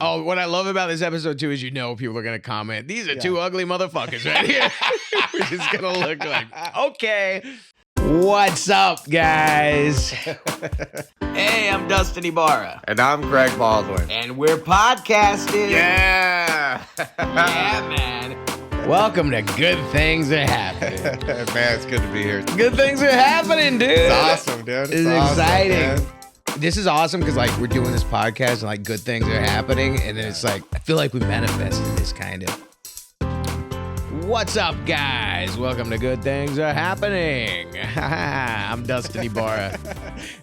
Oh, what I love about this episode, too, is people are going to comment, these are two ugly motherfuckers right here. Which is going to look like, okay. What's up, guys? Hey, I'm Dustin Ibarra. And I'm Greg Baldwin. And we're podcasting. Yeah. Yeah, man. Welcome to Good Things Are Happening. Man, it's good to be here. Good things are happening, dude. It's awesome, dude. It's awesome, exciting. Man. This is awesome because, we're doing this podcast and, good things are happening. And then it's I feel like we manifested this kind of. What's up, guys? Welcome to Good Things Are Happening. I'm Dustin Ibarra.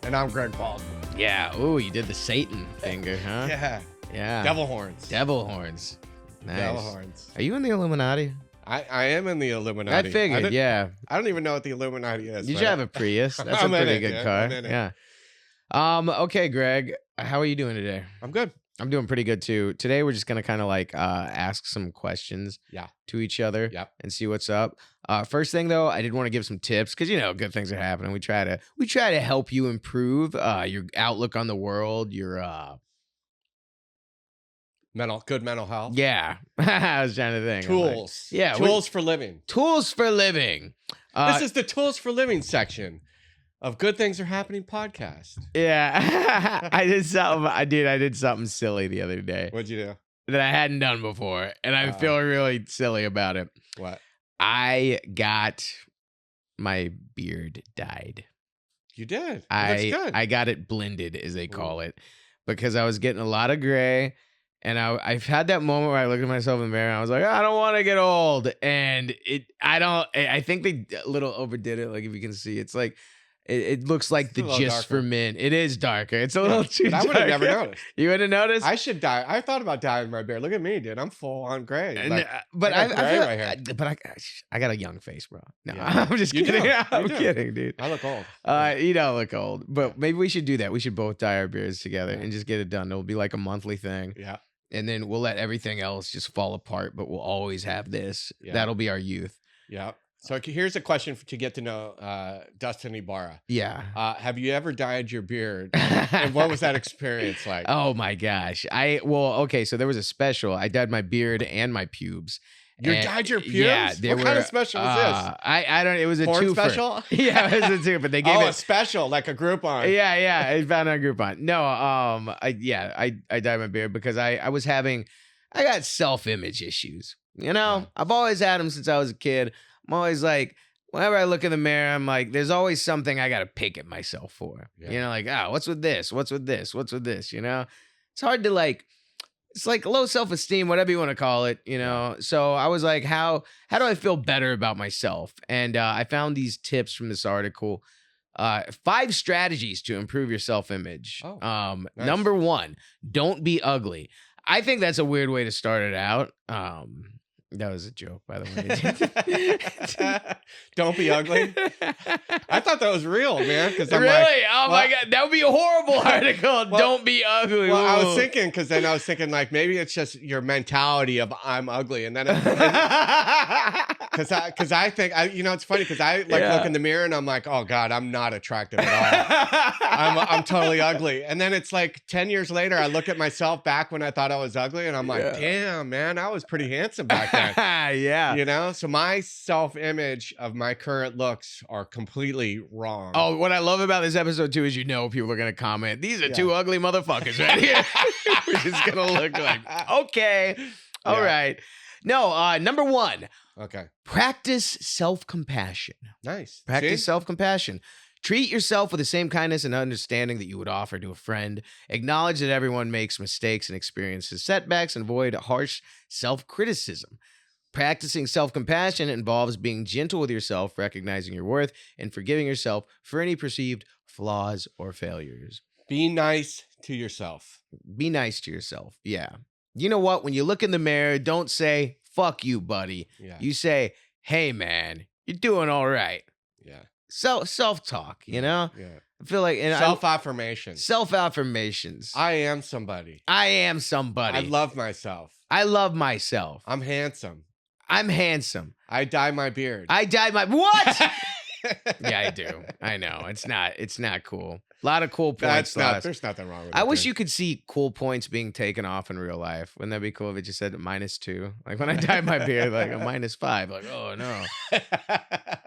And I'm Greg Baldwin. Yeah. Ooh, you did the Satan finger, huh? Yeah. Yeah. Devil horns. Devil horns. Nice. Devil horns. Are you in the Illuminati? I am in the Illuminati. I figured, yeah. I don't even know what the Illuminati is. You should have a Prius. That's a pretty good car. Yeah. Okay, Greg, how are you doing today? I'm good. I'm doing pretty good too. Today we're just gonna kind of ask some questions to each other and see what's up. First thing though, I did want to give some tips because good things are happening. We try to help you improve your outlook on the world, your good mental health. Yeah. I was trying to think. Tools. Tools for living. Tools for living. This is the Tools for Living section of Good Things Are Happening podcast. Yeah. I did something silly the other day. What'd you do? That I hadn't done before, and I feel really silly about it. What? I got my beard dyed. You did? That's good. I got it blended, as they call it, because I was getting a lot of gray. And I've had that moment where I looked at myself in the mirror and I was like, I don't want to get old. And I think they a little overdid it. Like, if you can see, it's it looks like the Gist for Men. It is darker. It's a little too dark. I would have never noticed. You would have noticed? I should dye. I thought about dyeing my beard. Look at me, dude. I'm full on gray. I got a young face, bro. No, I'm just kidding. I'm kidding, dude. I look old. You don't look old. But maybe we should do that. We should both dye our beards together and just get it done. It'll be like a monthly thing. Yeah. And then we'll let everything else just fall apart, but we'll always have this. Yeah. That'll be our youth. Yeah. So here's a question to get to know Dustin Ibarra. Yeah. Have you ever dyed your beard? And what was that experience like? Oh my gosh. Okay, so there was a special. I dyed my beard and my pubes. You dyed your pubes? Yeah. What kind of special was this? I don't. It was a porn twofer. Special? Yeah, it was a twofer. They gave a special, like a Groupon. Yeah. I found a Groupon. No, I dyed my beard because I got self-image issues. I've always had them since I was a kid. I'm always whenever I look in the mirror, I'm like, there's always something I got to pick at myself for. Yeah. What's with this? What's with this? What's with this? It's hard to it's low self-esteem, whatever you want to call it, So I was like, how do I feel better about myself? And I found these tips from this article. 5 strategies to improve your self-image. Oh, nice. Number 1, don't be ugly. I think that's a weird way to start it out. That was a joke, by the way. Don't be ugly. I thought that was real, man. Really? My God, that would be a horrible article. Don't be ugly. Well, I was thinking maybe it's just your mentality of I'm ugly, and then because I think it's funny because I look in the mirror and I'm like, oh God, I'm not attractive at all. I'm totally ugly, and then it's 10 years later, I look at myself back when I thought I was ugly, and I'm like, damn, man, I was pretty handsome back then. Yeah. So my self-image of my current looks are completely wrong. Oh, what I love about this episode too is people are going to comment, these are two ugly motherfuckers right here. Which is going to look like, okay, all right. No, number 1. Okay. Practice self-compassion. Nice. Practice self-compassion. Treat yourself with the same kindness and understanding that you would offer to a friend. Acknowledge that everyone makes mistakes and experiences setbacks, and avoid harsh self-criticism. Practicing self-compassion involves being gentle with yourself, recognizing your worth, and forgiving yourself for any perceived flaws or failures. Be nice to yourself. Be nice to yourself. Yeah. You know what? When you look in the mirror, don't say, fuck you, buddy. Yeah. You say, hey, man, you're doing all right. Yeah. Self-talk, Yeah. I feel like self-affirmations. Self-affirmations. I am somebody. I love myself. I'm handsome. I dye my beard. What? Yeah, I do. I know. It's not cool. A lot of cool points lost. There's nothing wrong with it. I wish you could see cool points being taken off in real life. Wouldn't that be cool if it just said -2? Like when I dyed my beard, like a -5. Like, oh no.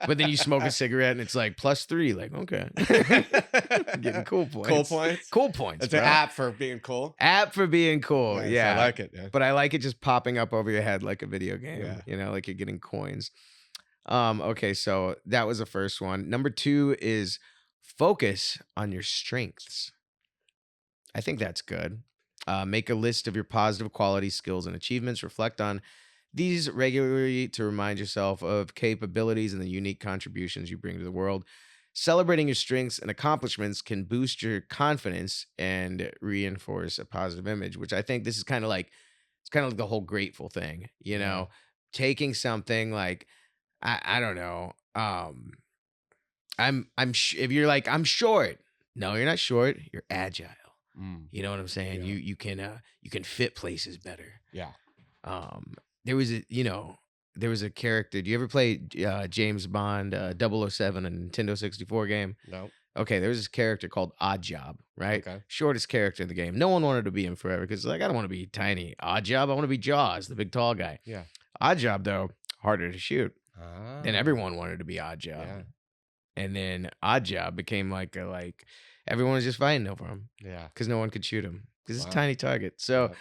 But then you smoke a cigarette and it's like +3. Like, okay. Getting cool points. Cool points? Cool points. It's an app for being cool. App for being cool. Nice. Yeah. I like it. Yeah. But I like it just popping up over your head like a video game. Yeah. You know, like you're getting coins. Okay, so that was the first one. Number 2 is focus on your strengths. I think that's good. Make a list of your positive qualities, skills, and achievements. Reflect on these regularly to remind yourself of capabilities and the unique contributions you bring to the world. Celebrating your strengths and accomplishments can boost your confidence and reinforce a positive image, which I think this is kind of like, it's kind of like the whole grateful thing, you know, taking something like, I don't know. If you're like, I'm short. No, you're not short. You're agile. You know what I'm saying? Yeah. You can fit places better. Yeah. There was a character. Do you ever play James Bond 007, a Nintendo 64 game? No. Okay, there was this character called Odd Job, right? Okay. Shortest character in the game. No one wanted to be him forever because like I don't want to be tiny. Odd Job, I want to be Jaws, the big tall guy. Yeah. Odd Job though, harder to shoot. Ah. Then everyone wanted to be Odd Job. Yeah. And then Odd Job became like everyone was just fighting over him. Yeah. Because no one could shoot him. Because it's a Wow. tiny target. So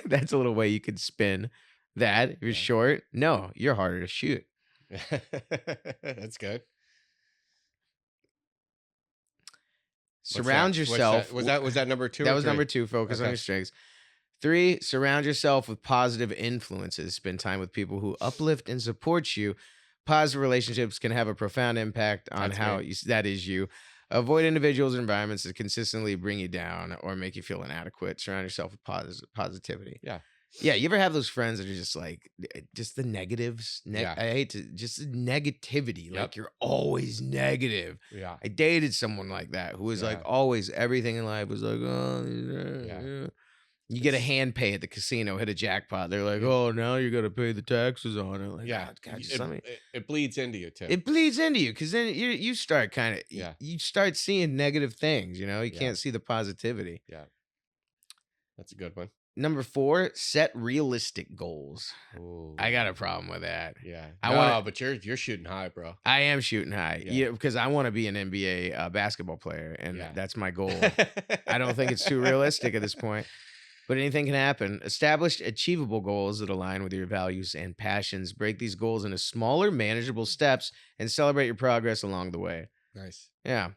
that's a little way you could spin that. If you're short, no, you're harder to shoot. That's good. Surround yourself. Was that number 2? That or was 3? number 2. Focus on Okay. your strengths. 3, surround yourself with positive influences. Spend time with people who uplift and support you. Positive relationships can have a profound impact on That's how great. that is you. Avoid individuals and environments that consistently bring you down or make you feel inadequate. Surround yourself with positivity. Yeah. Yeah, you ever have those friends that are just like, just the negatives? Yeah. I hate to, just the negativity. Yep. Like you're always negative. Yeah. I dated someone like that who was like Yeah. always, everything in life was like, oh, Yeah. yeah. You get a hand pay at the casino, hit a jackpot. They're like, oh, now you got to pay the taxes on it. Like, Yeah. God, just let me. It bleeds into you too. It bleeds into you because then you start kind of, Yeah. you start seeing negative things, you know? You Yeah. can't see the positivity. Yeah. That's a good one. Number 4, set realistic goals. Ooh. I got a problem with that. Yeah. But you're shooting high, bro. I am shooting high. Yeah. Yeah, because I want to be an NBA basketball player, and Yeah. that's my goal. I don't think it's too realistic at this point, but anything can happen. Establish achievable goals that align with your values and passions. Break these goals into smaller, manageable steps and celebrate your progress along the way. Nice. Yeah.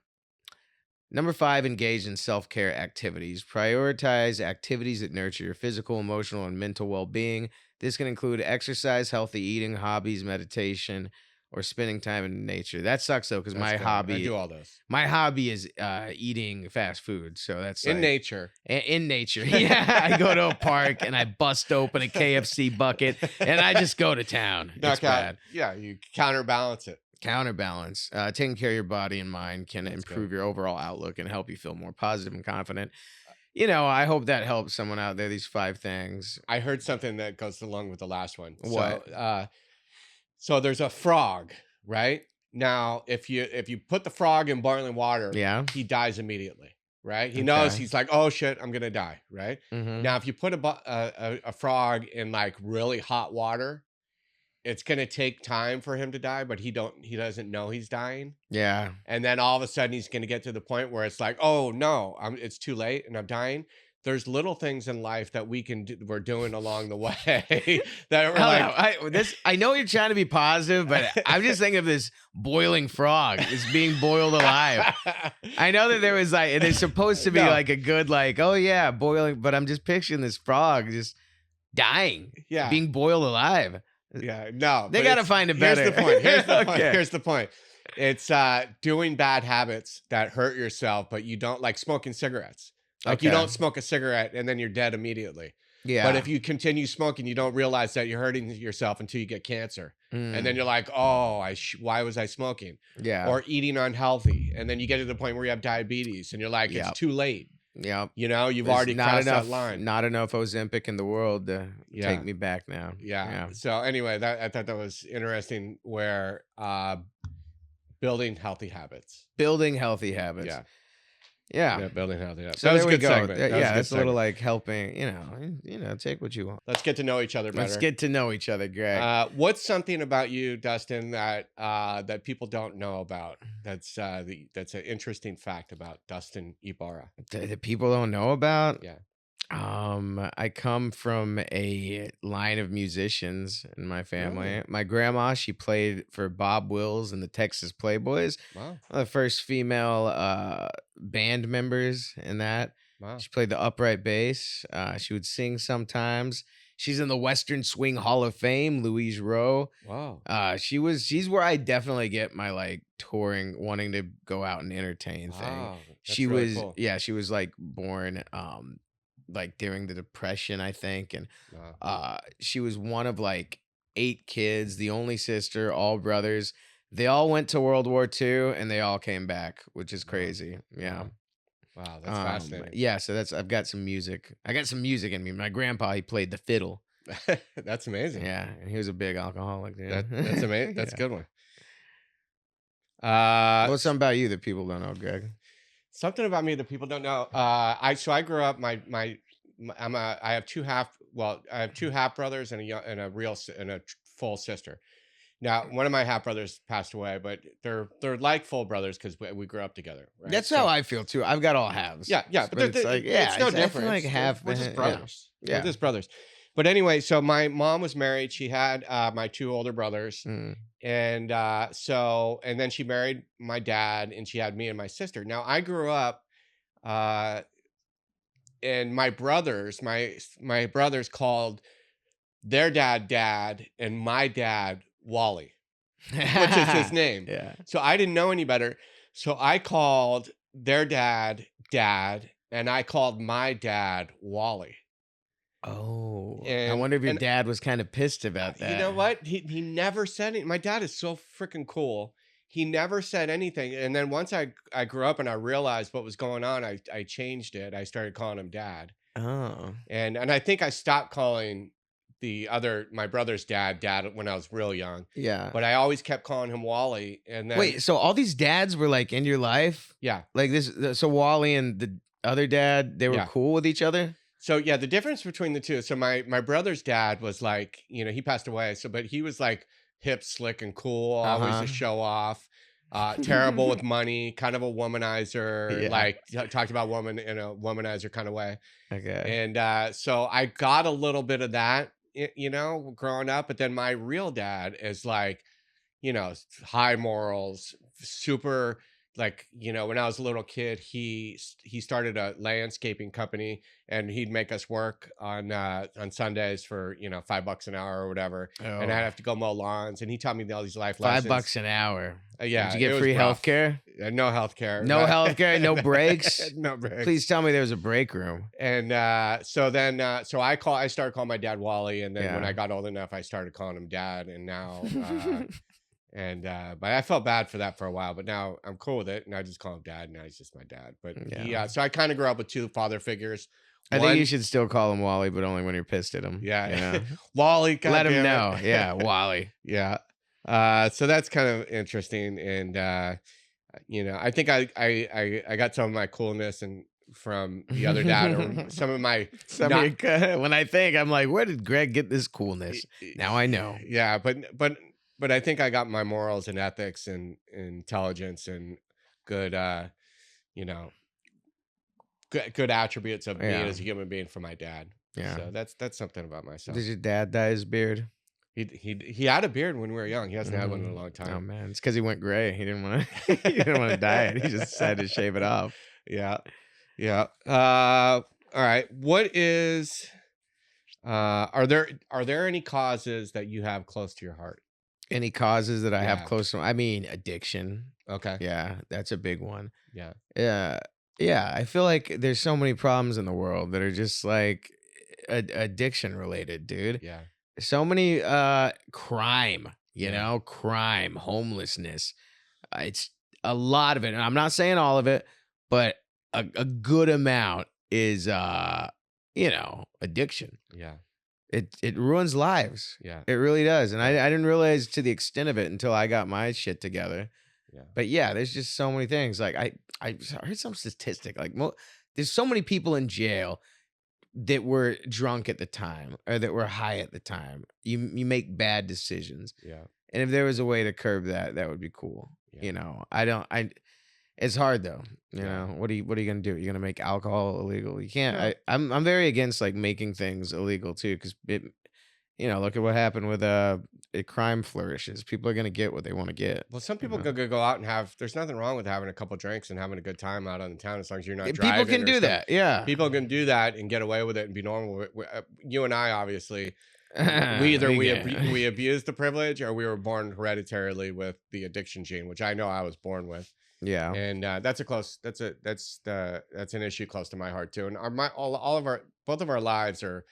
Number 5, engage in self-care activities. Prioritize activities that nurture your physical, emotional, and mental well-being. This can include exercise, healthy eating, hobbies, meditation, or spending time in nature. That sucks though, because That's my good. hobby, I do all those. my hobby is eating fast food. So that's In like- nature. In nature. Yeah. I go to a park and I bust open a KFC bucket and I just go to town. It's Knock out. bad. Yeah, you counterbalance it. Counterbalance. Taking care of your body and mind can That's improve your overall outlook and help you feel more positive and confident. You know, I hope that helps someone out there. These 5 things. I heard something that goes along with the last one. What? So there's a frog, right? Now, if you put the frog in boiling water, Yeah. he dies immediately, right? He knows, Okay. he's like, oh shit, I'm gonna die, right? Mhm. Now, if you put a frog in like really hot water, it's gonna take time for him to die, but he doesn't know he's dying. Yeah. And then all of a sudden he's gonna get to the point where it's like, oh no, it's too late and I'm dying. There's little things in life that we're doing along the way that we're like, I know you're trying to be positive, but I'm just thinking of this boiling frog is being boiled alive. I know that there was like, there's supposed to be No. like a good, like, oh yeah, boiling, but I'm just picturing this frog just dying, yeah, being boiled alive. yeah, no. They but got to it's- find it better. Here's the point. Here's the point. Okay. Here's the point. It's doing bad habits that hurt yourself, but you don't, like smoking cigarettes. Like you Okay. don't smoke a cigarette and then you're dead immediately. Yeah. But if you continue smoking, you don't realize that you're hurting yourself until you get cancer. And then Mm, you're like, oh, why was I smoking? yeah. Or eating unhealthy. And then you get to the point where you have diabetes and you're like, Yep. it's too late. Yeah. You know, you've There's already not crossed enough, that line. Not enough Ozempic in the world to Yeah. take me back now. Yeah. So anyway, I thought that was interesting where building healthy habits. Building healthy habits. Yeah. Yeah. Building healthy. Yeah. So That was there a we good go. segment. That was Yeah, a good that's a little segment. like helping, take what you want. Let's get to know each other better. Let's get to know each other, Greg. What's something about you, Dustin, that that people don't know about? That's that's an interesting fact about Dustin Ibarra. That people don't know about. Yeah. I come from a line of musicians in my family. Really? My grandma, she played for Bob Wills and the Texas Playboys. Wow. One of the first female band members in that. Wow. She played the upright bass. She would sing sometimes. She's in the Western Swing Hall of Fame, Louise Rowe. Wow. She's where I definitely get my like touring, wanting to go out and entertain thing. Wow. That's She really was, cool. yeah, she was like born like during the Depression, I think. And Wow. she was one of like 8 kids, the only sister, all brothers. They all went to World War II and they all came back, which is Wow. crazy. Yeah. Wow, that's fascinating. Yeah, so I've got some music. I got some music in me. My grandpa, he played the fiddle. That's amazing. Yeah, and he was a big alcoholic, dude. That's amazing. That's a Yeah. good one. What's something about you that people don't know, Greg? Something about me that people don't know. I grew up. I have two half brothers and a full sister. Now, one of my half brothers passed away, but they're like full brothers because we grew up together. Right? That's how I feel too. I've got all halves. Yeah, but it's like, yeah, it's no I feel different. like half. We're just yeah. brothers. Yeah. We're just brothers. But anyway, so my mom was married. She had my 2 older brothers, Mm. and then she married my dad, and she had me and my sister. Now I grew up, and my brothers called their dad and my dad Wally, which is his name. Yeah. So I didn't know any better. So I called their dad, and I called my dad Wally. Oh, I And- wonder if your and- dad was kind of pissed about that. You know what? He never said it. My dad is so freaking cool. He never said anything. And then once I grew up and I realized what was going on, I changed it. I started calling him dad. Oh. And I think I stopped calling my brother's dad when I was real young. Yeah. But I always kept calling him Wally. And then Wait, so all these dads were like in your life? yeah. Like this, so Wally and the other dad, they were Yeah. cool with each other? So yeah, the difference between the two. So my brother's dad was like, he passed away. So, but he was like hip, slick, and cool, always Uh-huh. a show off, terrible with money, kind of a womanizer, Yeah. like talked about woman in a womanizer kind of way. Okay. And so I got a little bit of that, growing up. But then my real dad is like, high morals, super. Like, when I was a little kid, he started a landscaping company, and he'd make us work on Sundays for $5 an hour or whatever, and I'd have to go mow lawns. And he taught me all these life lessons. $5 an hour. Yeah, Did you it get was free rough. health care? No health care. No health care? No breaks? No breaks. Please tell me there was a break room. And so I started calling my dad Wally, and then when Yeah. I got old enough, I started calling him dad, and now. But I felt bad for that for a while, but now I'm cool with it, and I just call him dad. Now he's just my dad. But so I kind of grew up with 2 father figures. I think you should still call him Wally, but only when you're pissed at him. Yeah, Wally. Let him goddamn know. it. Yeah, Wally. Yeah. So that's kind of interesting, and I think I got some of my coolness and from the other dad, or some of my when I think, I'm like, where did Greg get this coolness? Now I know. Yeah, but I think I got my morals and ethics and intelligence and good, good attributes of me as a human being from my dad. Yeah. So that's something about myself. Did your dad dye his beard? He had a beard when we were young. He hasn't had one in a long Oh time. man, it's because he went gray. He didn't want to. He didn't want to dye it. He just decided to shave it off. Yeah. All right. What is? Are there any causes that you have close to your heart? Any causes that I have Yeah. close to? I mean, addiction. Okay. Yeah, that's a big one. Yeah. Yeah. I feel like there's so many problems in the world that are just like addiction related, dude. Yeah. So many crime, crime, homelessness. It's a lot of it, and I'm not saying all of it, but a good amount is addiction. Yeah. It ruins lives. Yeah. It really does. And I didn't realize to the extent of it until I got my shit together. Yeah. But yeah, there's just so many things. Like I heard some statistic. Like there's so many people in jail that were drunk at the time or that were high at the time. You make bad decisions. Yeah. And if there was a way to curb that, that would be cool. Yeah. You know, it's hard though. You Yeah. know, what are you gonna do? You're gonna make alcohol illegal? You can't. No. I'm very against like making things illegal too, because it. You know, look at what happened with crime flourishes. People are gonna get what they want to get. Well, some You people know? go out and have. There's nothing wrong with having a couple drinks and having a good time out on the town as long as you're not People driving. can or do something. that. Yeah. People can do that and get away with it and be normal. You and I, obviously, we Yeah. we abused the privilege or we were born hereditarily with the addiction gene, which I know I was born with. Yeah. And that's an issue close to my heart too. And both of our lives are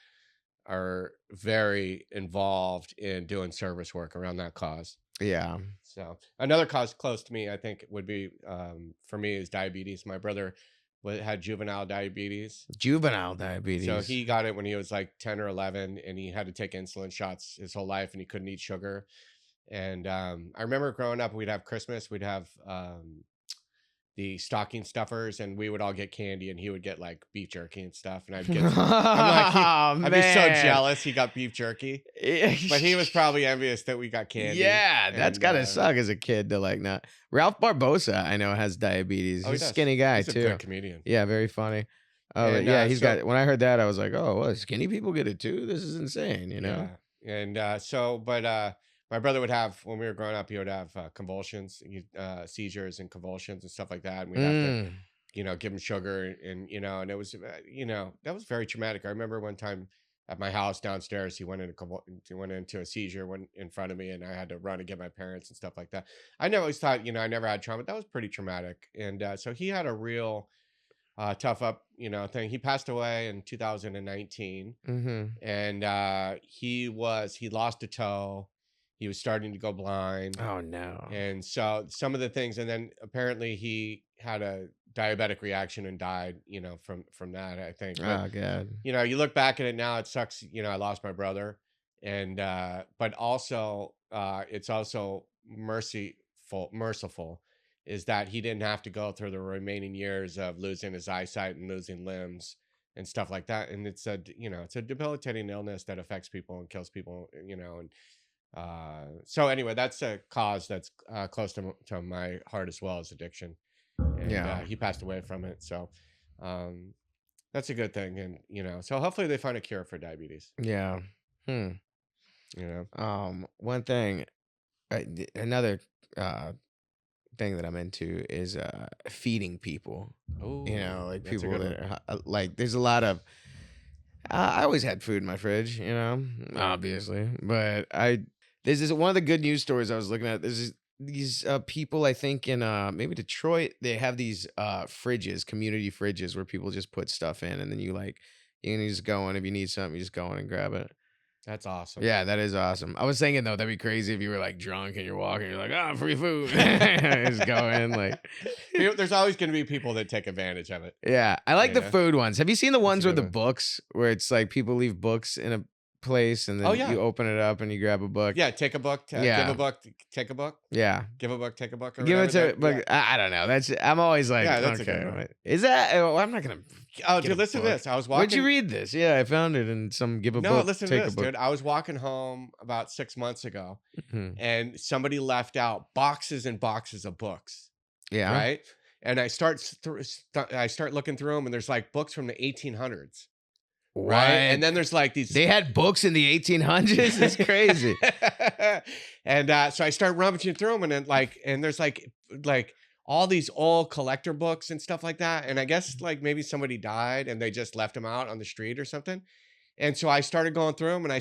very involved in doing service work around that cause. Yeah. So another cause close to me, I think, would be for me is diabetes. My brother had juvenile diabetes. Juvenile diabetes. So he got it when he was like 10 or 11, and he had to take insulin shots his whole life, and he couldn't eat sugar. And I remember growing up, we'd have Christmas, we'd have the stocking stuffers, and we would all get candy, and he would get like beef jerky and stuff, and I'd be so jealous he got beef jerky, but he was probably envious that we got candy. Yeah, that's gotta suck as a kid to like not. Ralph Barbosa, I know, has diabetes. He's a skinny guy He's too. a good comedian. Yeah, very funny. And, yeah, he's got. When I heard that, I was like, oh, well, skinny people get it too. This is insane, you know. Yeah. And my brother would have, when we were growing up, he would have convulsions, seizures and convulsions and stuff like that. And we'd have to, give him sugar and and it was, that was very traumatic. I remember one time at my house downstairs, he went into a seizure in front of me, and I had to run and get my parents and stuff like that. I never always thought, I never had trauma. That was pretty traumatic. And so he had a real tough up, thing. He passed away in 2019, and he lost a toe. He was starting to go blind. Oh no. And so some of the things, and then apparently he had a diabetic reaction and died, from that, I think. But, Oh god. you look back at it now, it sucks, I lost my brother. And but also it's also merciful is that he didn't have to go through the remaining years of losing his eyesight and losing limbs and stuff like that. And it's a debilitating illness that affects people and kills people, and so anyway, that's a cause that's close to my heart as well as addiction. And he passed away from it. So that's a good thing. And, so hopefully they find a cure for diabetes. Yeah. One thing, another thing that I'm into is feeding people. Oh, like people that are like, there's a lot of. I always had food in my fridge, obviously, but there's this one of the good news stories I was looking at. There's these people, I think in maybe Detroit, they have these fridges, community fridges, where people just put stuff in, and then you can just go in if you need something, you just go in and grab it. That's awesome. Yeah, that is awesome. I was thinking though, that'd be crazy if you were like drunk and you're walking, you're like, free food. Just go in like. There's always going to be people that take advantage of it. Yeah, I like the food ones. Have you seen the ones with the one. books where it's like people leave books in a place and then you open it up and you grab a book? Yeah, take a book. Give a book. Take a book. Yeah. Give a book. Take a book. Or give it to. But yeah. I don't know. I'm always like, that's okay. a good one. Is that? I'm not gonna. Oh, dude, listen to this. I was walking. Where'd you read this? Yeah, I found it in some give a book. No, listen to take this, a book. dude. I was walking home about 6 months ago, and somebody left out boxes and boxes of books. Yeah. Right. And I start looking through them, and there's like books from the 1800s. What? Right. And then there's like these. They had books in the 1800s. It's crazy. And so I start rummaging through them, and then there's like all these old collector books and stuff like that. And I guess like maybe somebody died and they just left them out on the street or something. And so I started going through them, and I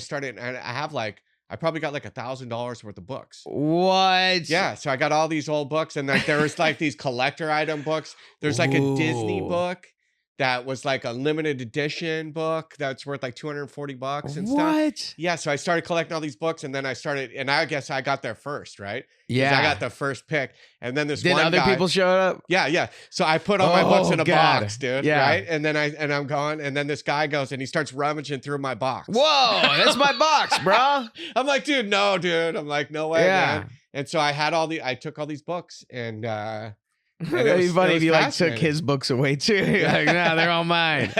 probably got like $1,000 worth of books. What? Yeah. So I got all these old books, and there was like these collector item books. There's like a Disney book that was like a limited edition book that's worth like $240 and stuff. What? Yeah. So I started collecting all these books, and then I guess I got there first, right? Yeah. I got the first pick. And then Did other people show up? Yeah. So I put all my books in a box, dude. Yeah. Right. And then I'm going, and then this guy goes and he starts rummaging through my box. Whoa, that's my box, bro. I'm like, dude, no, dude. I'm like, no way, man. And so I took all these books and It'd be funny if you like took fascinating. his books away too. You're like, nah, they're all mine.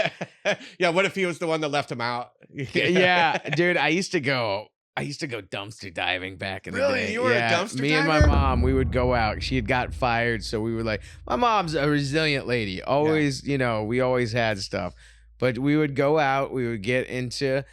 Yeah, what if he was the one that left them out? Yeah, dude, I used to go dumpster diving back in the Really? day. You were a Yeah, dumpster me and my diver? mom, we would go out. She had got fired, so we were like, my mom's a resilient lady. Always, we always had stuff. But we would go out, we would get into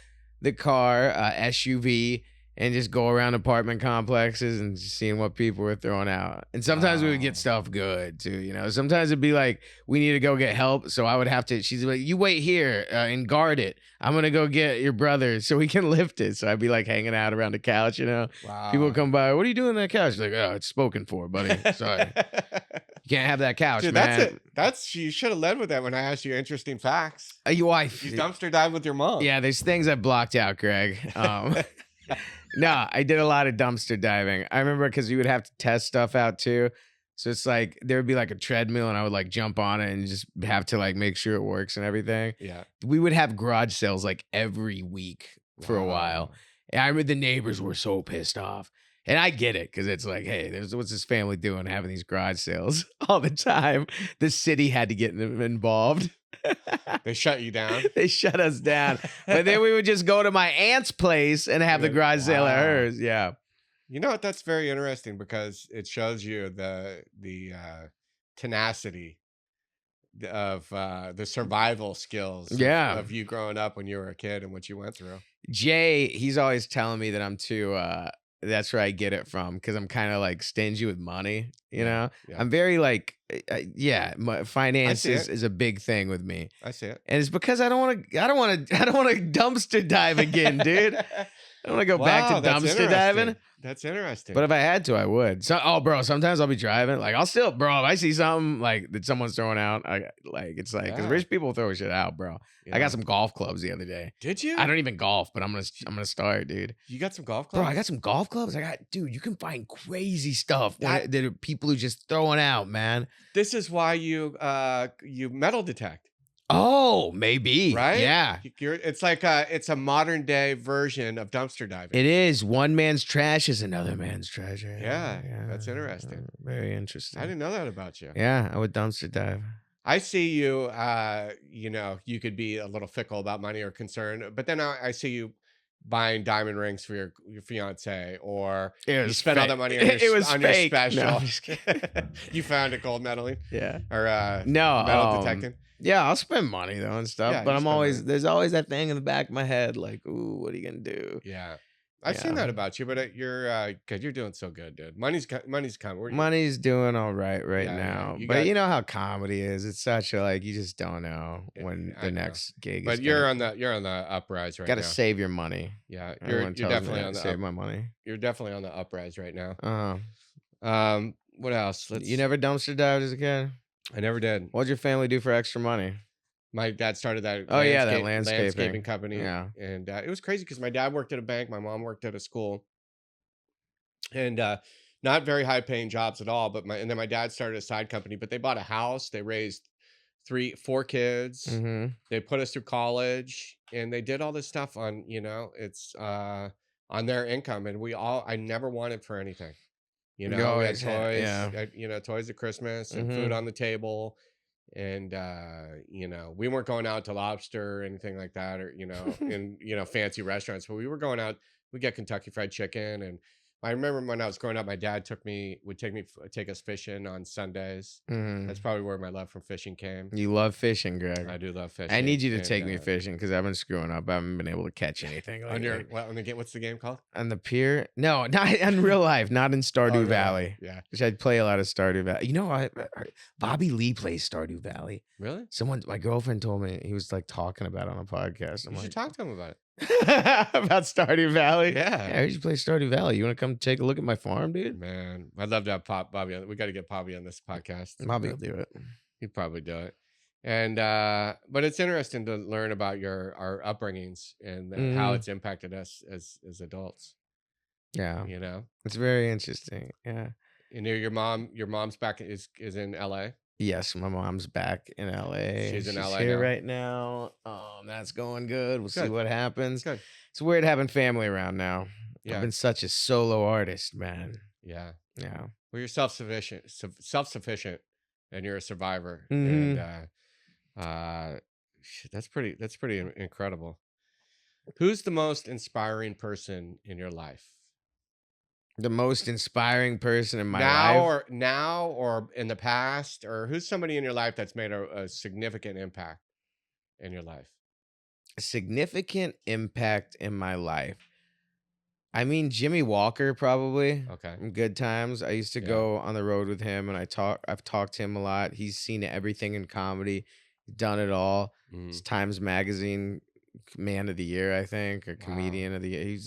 the car, SUV, and just go around apartment complexes and just seeing what people were throwing out. And sometimes we would get Wow. stuff good too, Sometimes it'd be like, we need to go get help. So I would have to, she's like, you wait here and guard it. I'm going to go get your brother so we can lift it. So I'd be like hanging out around the couch, Wow. People would come by, what are you doing on that couch? She's like, oh, it's spoken for, buddy. Sorry. You can't have that couch, Dude, man. That's you should have led with that when I asked you interesting facts. You You dumpster dive with your mom. Yeah, there's things I blocked out, Greg. No, I did a lot of dumpster diving. I remember because you would have to test stuff out too. So it's like there would be like a treadmill and I would like jump on it and just have to like make sure it works and everything. Yeah. We would have garage sales like every week for a while. And I remember the neighbors were so pissed off. And I get it because it's like, hey, what's this family doing having these garage sales all the time? The city had to get involved. They shut you down. They shut us down. But then we would just go to my aunt's place and have the garage sale at hers. Yeah. You know what? That's very interesting because it shows you the tenacity of the survival skills of you growing up when you were a kid and what you went through. Jay, he's always telling me that I'm too that's where I get it from because I'm kind of like stingy with money, Yeah. I'm very like my finance see it. is a big thing with me. I see it. And it's because I don't want to dumpster dive again, dude. I don't want to go back to dumpster diving. That's interesting. But if I had to, I would. So, bro, sometimes I'll be driving. Like, I'll still, bro, if I see something like that someone's throwing out, it's like, because rich people throw shit out, bro. I got some golf clubs the other day. Did you? I don't even golf, but I'm gonna start, dude. You got some golf clubs? Bro, I got some golf clubs. Dude, you can find crazy stuff that are people who just throwing out, man. This is why you metal detect. Oh, maybe. Right? Yeah. It's like it's a modern day version of dumpster diving. It is. One man's trash is another man's treasure. Yeah. That's interesting. Very interesting. I didn't know that about you. Yeah, I would dumpster dive. I see you, you could be a little fickle about money or concerned, but then I see you buying diamond rings for your fiance, or you spent all that money on your, on your special. No, I'm just kidding. You found it gold medaling? Yeah. Or no, metal detecting? Yeah, I'll spend money though and stuff, Yeah, but you there's always that thing in the back of my head, like, ooh, what are you gonna do? Yeah. I've seen that about you, but you're doing so good, dude. Money's coming. Money's doing all right now, you but got- you know how comedy is. It's such a like you just don't know when I the know. next gig. But is you're on the uprise right Got to now. save your money. Yeah, Everyone you're tells me definitely that, on the save my money. You're definitely on the uprise right now. What else? You never dumpster dived as a kid? I never did. What'd your family do for extra money? My dad started that. Oh yeah, that landscaping company. Yeah, and it was crazy because my dad worked at a bank, my mom worked at a school, and not very high paying jobs at all. But then my dad started a side company. But they bought a house. They raised 4 kids. Mm-hmm. They put us through college, and they did all this stuff on it's on their income. And I never wanted for anything. We had toys. Toys at Christmas and food on the table. And we weren't going out to Lobster or anything like that, or in fancy restaurants, but we were going out. We get Kentucky Fried Chicken. And I remember when I was growing up, my dad would take us fishing on Sundays. That's probably where my love for fishing came. You love fishing, Greg. I do love fishing. I need you to take me fishing because I've been screwing up. I haven't been able to catch anything. On the game, what's the game called? On the pier? No, not in real life. Not in Stardew Valley. Yeah, which I'd play a lot of Stardew Valley. Bobby Lee plays Stardew Valley. Really? My girlfriend told me he was like talking about it on a podcast. You should talk to him about it. About Stardew Valley. Yeah, I heard you play Stardew Valley. You want to come take a look at my farm, dude? Man, I'd love to have Bobby on. We got to get Bobby on this podcast. Bobby will do it. He'd probably do it. And but it's interesting to learn about our upbringings and how it's impacted us as adults. Yeah, it's very interesting. Yeah, your mom's back is in LA. Yes, my mom's back in LA. She's in LA here now. right now. That's going good. We'll see what happens. Good. It's weird having family around now. Yeah. I've been such a solo artist, man. Yeah. Yeah. Well, you're self-sufficient, and you're a survivor. And Hmm. that's pretty incredible. Who's the most inspiring person in your life? The most inspiring person in my Now life. or now or in the past, or who's somebody in your life that's made a significant impact in your life? A significant impact in my life. I mean, Jimmy Walker, probably. Okay. In good times. I used to Yeah. go on the road with him, and I've talked to him a lot. He's seen everything in comedy, done it all. He's Mhm. Times Magazine Man of the Year, I think, or Wow. Comedian of the Year.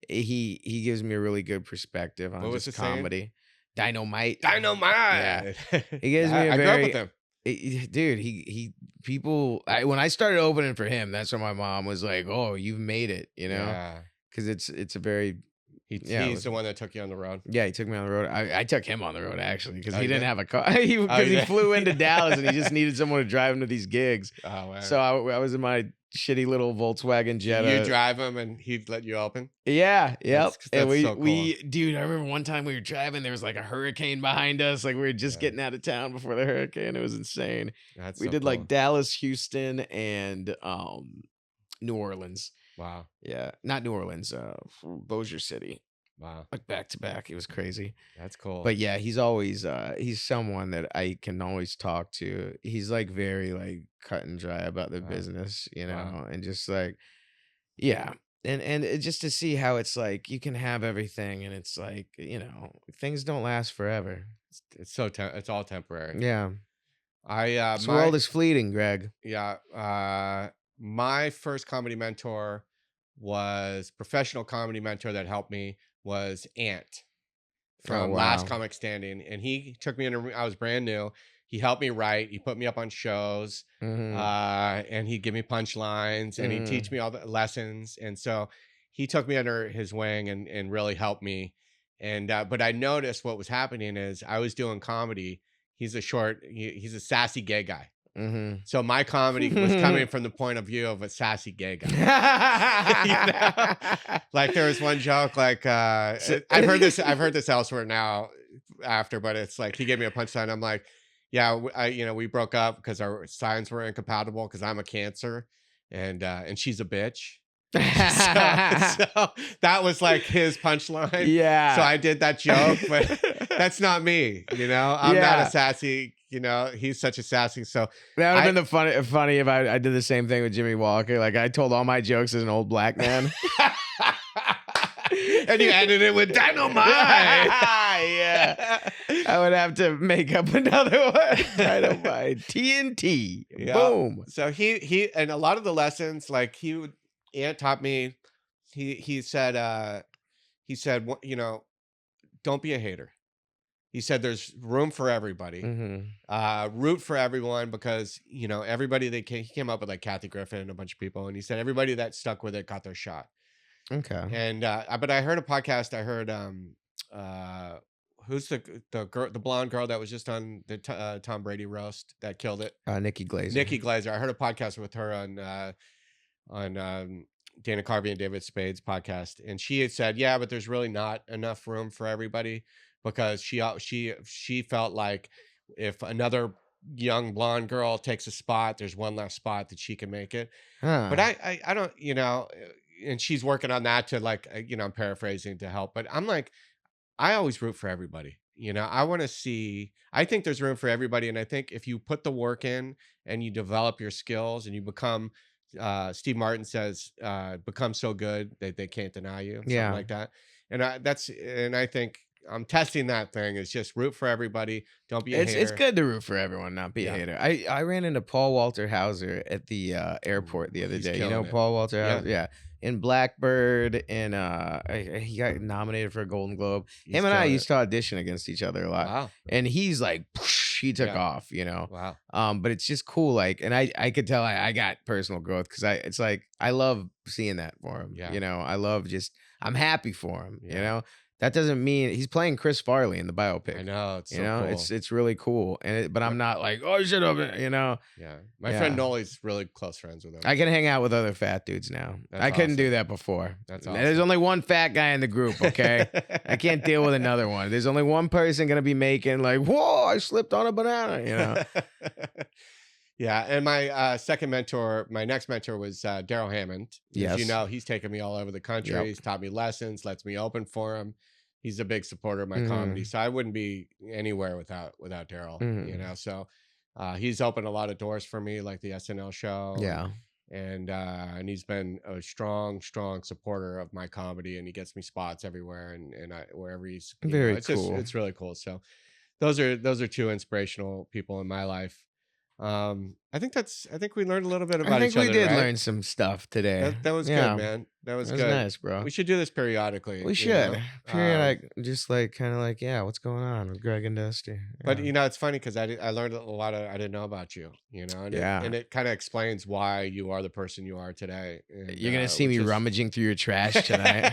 He gives me a really good perspective on What was the just saying? comedy. Dynamite. Yeah. Dynamite. He gives Yeah, me a I grew up with very him. dude, when I started opening for him, that's when my mom was like, "Oh, you've made it," you know? Yeah. Because it's a very yeah, it He's was the one that took you on the road. yeah, he took me on the road. I took him on the road actually because Oh, he you didn't did? have a car. Because You he did? flew into Dallas and he Yeah. just needed someone to drive him to these gigs. Oh, man. So I was in my shitty little Volkswagen You Jetta. drive him and he'd let you open? Yeah, yep. And That's so cool. dude, I remember one time we were driving, there was like a hurricane behind us. Like we were just Yeah. getting out of town before the hurricane. It was insane. That's We so did like cool. Dallas, Houston, and New Orleans. Wow. Yeah, not New Orleans, Bossier City. Wow. Like back to back. It was crazy. That's cool. But yeah, he's someone that I can always talk to. He's like very like cut and dry about the Wow. business, Wow. and just like yeah. And just to see how it's like you can have everything and it's like, things don't last forever. It's all temporary. Yeah. I This world is fleeting, Greg. Yeah, my first comedy mentor was professional comedy mentor that helped me was Ant Oh from Last wow. Comic Standing, and he took me in. I was brand new. He helped me write. He put me up on shows, Mm-hmm. and he'd give me punchlines, and he'd Mm. teach me all the lessons. And so he took me under his wing and really helped me. And but I noticed what was happening is I was doing comedy. He's a sassy gay guy. Mm-hmm. So my comedy was coming from the point of view of a sassy gay guy. You know? Like there was one joke, like I've heard this elsewhere now after, but it's like he gave me a punchline. I'm like, yeah, we broke up because our signs were incompatible because I'm a Cancer and she's a bitch. So that was like his punchline. So Yeah. I did that joke, but that's not me, I'm not a Yeah. sassy, he's such a sassy. So That would have I been funny if I did the same thing with Jimmy Walker. Like I told all my jokes as an old black man. and you ended it with dynamite. Yeah. I would have to make up another one. Dynamite. TNT. Yeah. Boom. So he and a lot of the lessons, like Ant taught me, he said, don't be a hater. He said there's room for everybody. Mm-hmm. Root for everyone because everybody he came up with like Kathy Griffin and a bunch of people, and he said everybody that stuck with it got their shot. Okay. And but I heard a podcast. I heard who's the blonde girl that was just on the Tom Brady roast that killed it? Nikki Glazer. Nikki Glazer. I heard a podcast with her on Dana Carvey and David Spade's podcast, and she had said, yeah, but there's really not enough room for everybody because she felt like if another young blonde girl takes a spot, there's one less spot that she can make it. Huh. But I don't, and she's working on that to like, I'm paraphrasing to help, but I'm like, I always root for everybody. I want to see, I think there's room for everybody. And I think if you put the work in and you develop your skills and you become, Steve Martin says, become so good that they can't deny you, something Yeah. like that. And I think I'm testing that thing. Is just root for everybody. Don't be a hater. It's good to root for everyone, not be a hater. I ran into Paul Walter Hauser at the airport the other He's day. killing it. Paul Walter Yeah. Hauser? Yeah. In Blackbird, and he got nominated for a Golden Globe. He's Him and I killing used to audition against each other a lot. Wow. And he's like, he took Yeah. off, Wow. But it's just cool. Like, and I could tell I got personal growth because it's like, I love seeing that for him. Yeah. I love I'm happy for him, Yeah. that doesn't mean he's playing Chris Farley in the biopic. I know. It's You so know, cool. it's really cool. But I'm not like, oh, shut up, you know. Yeah. My Yeah. friend Noli's really close friends with him. I can hang out with other fat dudes now. That's I couldn't awesome. do that before. That's There's awesome. only one fat guy in the group, okay? I can't deal with another one. There's only one person gonna be making like, whoa, I slipped on a banana, you know. Yeah, and my second mentor, my next mentor was Daryl Hammond. Yes. As you know, he's taken me all over the country. Yep. He's taught me lessons, lets me open for him. He's a big supporter of my comedy, so I wouldn't be anywhere without Daryl. You know, so he's opened a lot of doors for me, like the SNL show. Yeah. And he's been a strong supporter of my comedy, and he gets me spots everywhere and wherever he's Very it's cool. it's really cool. So those are two inspirational people in my life. I think we learned a little bit about each other. I think we did right? learn some stuff today. That was Yeah. good, man. That was That good. was nice, bro. We should do this periodically. We you should. know? Periodic, just like kind of like, yeah, what's going on with Greg and Dusty? But Yeah. you know, it's funny because I learned a lot I didn't know about you. You know, and Yeah. it kind of explains why you are the person you are today. And, You're gonna see which me is- rummaging through your trash tonight.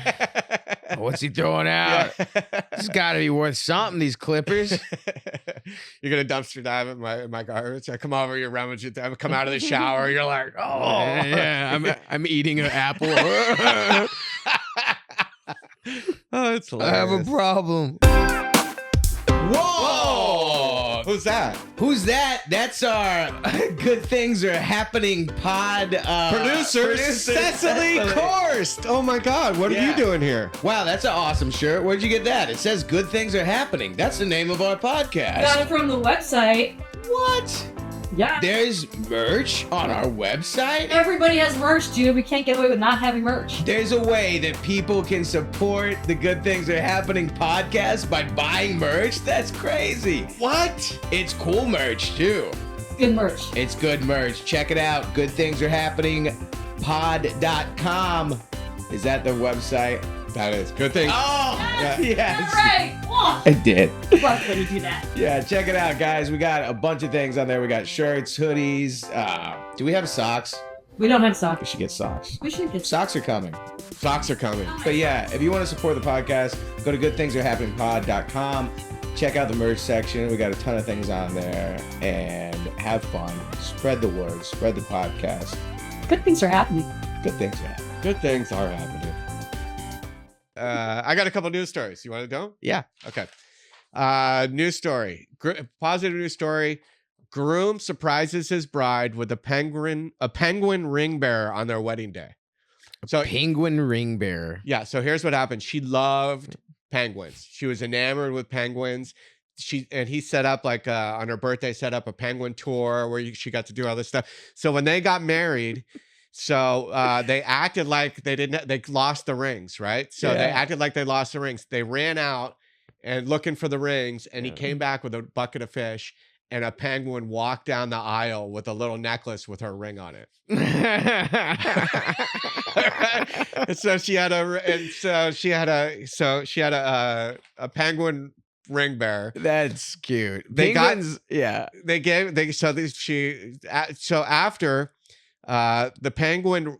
What's he throwing out? Yeah. It's got to be worth something. These clippers. You're gonna dumpster dive at my garbage. I come over, you're rummaging. I come out of the shower. You're like, oh Yeah, I'm eating an apple. Oh, it's I have a hilarious. problem. Whoa! Who's that? Who's that? That's our Good Things Are Happening pod Producer Cecily Korst. Oh my God, what are Yeah. you doing here? Wow, that's an awesome shirt. Where'd you get that? It says Good Things Are Happening. That's the name of our Got podcast. it from the website. What? Yeah. There's merch on our website? Everybody has merch, dude. We can't get away with not having merch. There's a way that people can support the Good Things Are Happening podcast by buying merch? That's crazy. What? It's cool merch, too. Good merch. It's good merch. Check it out. Good Things Are Happening pod.com. Is that the website? That is good thing. Oh, Yeah. yes. All right. Oh, I did. love when you do that. Yeah, check it out, guys. We got a bunch of things on there. We got shirts, hoodies. Do we have socks? We don't have We socks. should get socks. We should get Socks are coming. Socks are coming. But yeah, if you want to support the podcast, go to goodthingsareHappeningPod.com. Check out the merch section. We got a ton of things on there. And have fun. Spread the word. Spread the podcast. Good things are happening. Good things are happening. Good things are happening. I got a couple news stories. You want to know? Yeah. Okay. News story. Positive news story. Groom surprises his bride with a penguin ring bearer on their wedding day. So Penguin ring bearer. yeah, so here's what happened. She loved penguins. She was enamored with penguins. He set up like on her birthday, set up a penguin tour where she got to do all this stuff. So when they got married, they acted like they lost the rings, right? So they Yeah. acted like they lost the rings. They ran out and looking for the rings, and he Yeah. came back with a bucket of fish, and a penguin walked down the aisle with a little necklace with her ring on it. And so she had a penguin ring bearer. That's cute. They got- Penguins, yeah. After the penguin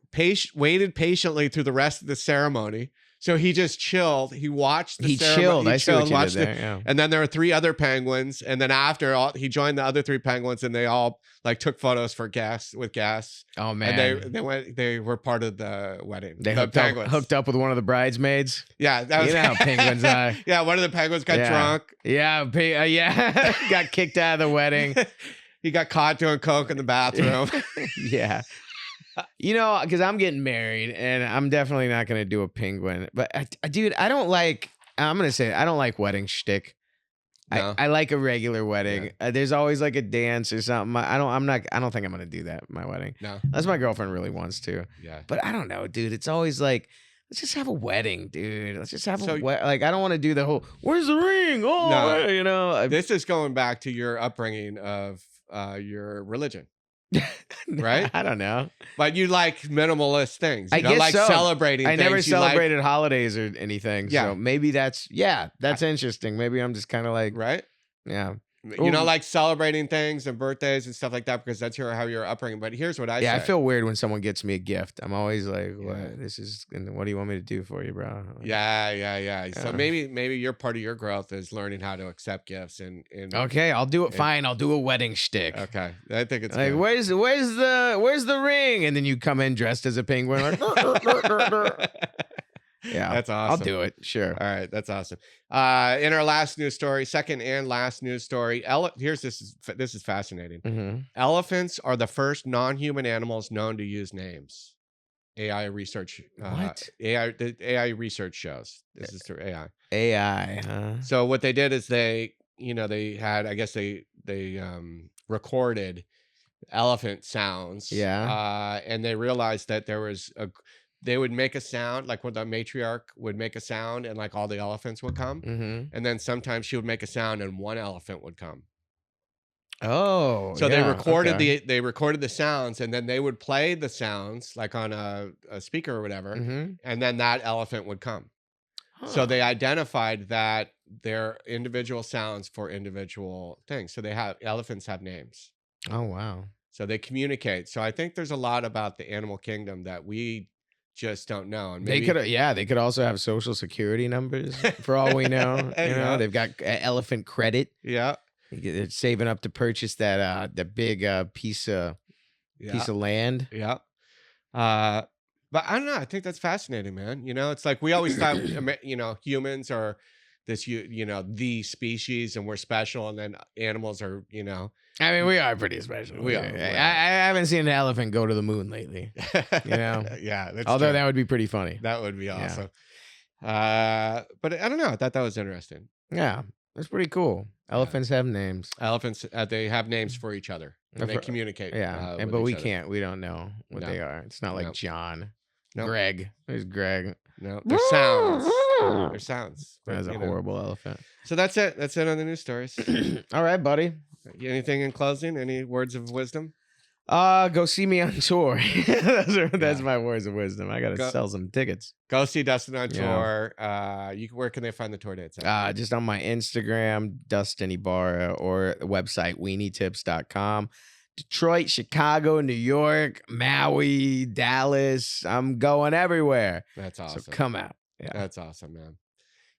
waited patiently through the rest of the ceremony. So he just chilled. He watched the He ceremony. chilled. I see what you did watched it. there. Yeah. And then there were 3 other penguins. And then after he joined the other 3 penguins, and they all like took photos for guests. Oh man. And they were part of the wedding. They The hooked up with one of the bridesmaids. Yeah, that was You know how penguins are. Yeah, one of the penguins got Yeah. drunk. Yeah. Got kicked out of the wedding. He got caught doing coke in the bathroom. Yeah. You know, because I'm getting married and I'm definitely not going to do a penguin. But, dude, I'm going to say it, I don't like wedding shtick. No. I like a regular wedding. There's always like a dance or something. I don't think I'm going to do that at my wedding. No. Unless my girlfriend really wants to. Yeah. But I don't know, dude. It's always like, let's just have a wedding, dude. Let's just have So- a wedding. Like, I don't want to do the whole, where's the ring? Oh, No. you know. This is going back to your upbringing of your religion. right? I don't know. But you like minimalist things. You I don't guess like so. celebrating I things. never You like- celebrated holidays or anything. Yeah. So maybe that's interesting. Maybe I'm just kind of like, right? yeah. You know, like celebrating things and birthdays and stuff like that, because that's how you're upbringing. But here's what I say. I feel weird when someone gets me a gift. I'm always like, what? This is, what do you want me to do for you, bro? Like, yeah. So maybe your part of your growth is learning how to accept gifts and okay, I'll do it. Fine, I'll do a wedding shtick. Okay, I think it's like, good. where's the ring? And then you come in dressed as a penguin, like, yeah, that's awesome. I'll do it. Sure. All right, that's awesome. In our last news story, second and last news story, this is fascinating. Mm-hmm. Elephants are the first non-human animals known to use names. AI research. What? AI research shows. This is through AI. AI. Huh? So what they did is they recorded elephant sounds. Yeah. And they realized that they would make a sound, like when the matriarch would make a sound and like all the elephants would come. Mm-hmm. And then sometimes she would make a sound and one elephant would come. Oh, so they recorded the sounds, and then they would play the sounds like on a speaker or whatever. Mm-hmm. And then that elephant would come. Huh. So they identified that they're individual sounds for individual things. So elephants have names. Oh, wow. So they communicate. So I think there's a lot about the animal kingdom that we just don't know. And maybe, they could also have social security numbers for all we know. They've got elephant credit. Yeah. They're saving up to purchase that the big piece of land. Yeah. But I don't know. I think that's fascinating, man. It's like we always thought, humans are this, the species and we're special, and then animals are, I mean, we are pretty special. We are. I haven't seen an elephant go to the moon lately. Yeah. Although that would be pretty funny. That would be awesome. Yeah. But I don't know. I thought that was interesting. Yeah, that's pretty cool. Elephants have names. Elephants, they have names for each other. And they communicate. Yeah, but we can't. We don't know what they are. It's not like John. Greg. There's Greg. No, they're sounds. They're sounds. That's a horrible elephant. So that's it. That's it on the news stories. All right, buddy. Anything in closing? Any words of wisdom? Go see me on tour. That's my words of wisdom. I gotta sell some tickets. Go see Dustin on tour. Where can they find the tour dates? Just on my Instagram, Dustin Ibarra, or the website weenietips.com. Detroit, Chicago, New York, Maui, Dallas. I'm going everywhere. That's awesome. So come out. Yeah. That's awesome, man.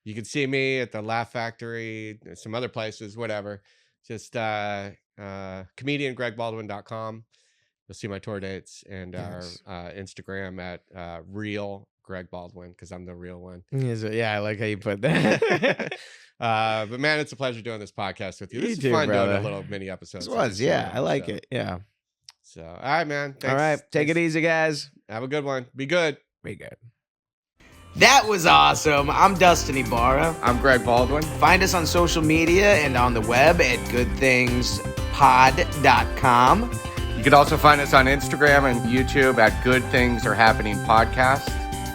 You can see me at the Laugh Factory, some other places, whatever. Just comediangregbaldwin.com. You'll see my tour dates, and our Instagram at real Greg Baldwin, because I'm the real one. Yeah, I like how you put that. But man, it's a pleasure doing this podcast with you. This is fun doing a little mini episodes. This was, I like it. Yeah. So, all right, man. Thanks. All right. Take it easy, guys. Have a good one. Be good. Be good. That was awesome. I'm Dustin Ibarra. I'm Greg Baldwin. Find us on social media and on the web at goodthingspod.com. You can also find us on Instagram and YouTube at Good Things Are Happening Podcast.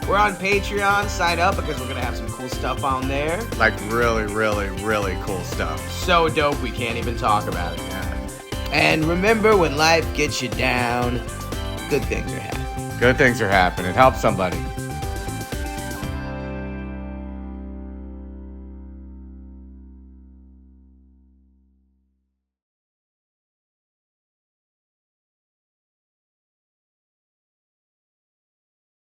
We're on Patreon. Sign up because we're going to have some cool stuff on there. Like really, really, really cool stuff. So dope we can't even talk about it. Yeah. And remember, when life gets you down, good things are happening. Good things are happening. Help somebody.